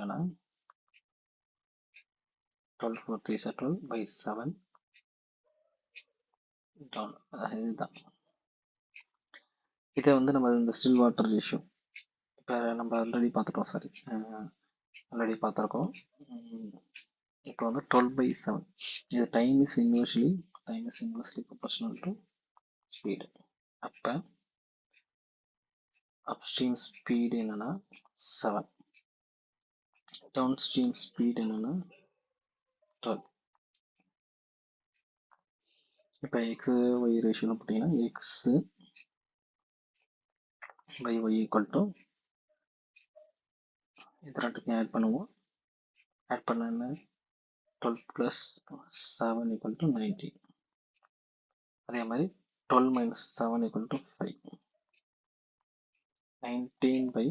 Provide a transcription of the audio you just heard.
பார்த்தீங்கன்னா 12 4 3 12 by 7 down. இதுதான் இதை வந்து நம்ம இந்த ஸ்டில் வாட்டர் ரேஷியோ இப்போ நம்ம ஆல்ரெடி பார்த்துட்டோம். சாரி, ஆல்ரெடி பார்த்துருக்கோம். இப்போ வந்து 12 by 7. இது time is inversely proportional to speed. அப்போ அப்ஸ்ட்ரீம் ஸ்பீடு என்னன்னா 7, டவுன் ஸ்ட்ரீம் ஸ்பீடு என்னன்னா 12. இப்போ எக்ஸ் ஒய் ரேஷியோவில் பார்த்தீங்கன்னா X by Y equal to இது ரெண்டுக்கும் ஆட் பண்ணுவோம். ஆட் பண்ண 12 ப்ளஸ் 7 ஈக்குவல் டு 19. அதே மாதிரி 12 மைனஸ் 7 ஈக்குவல் டு 5. 19 by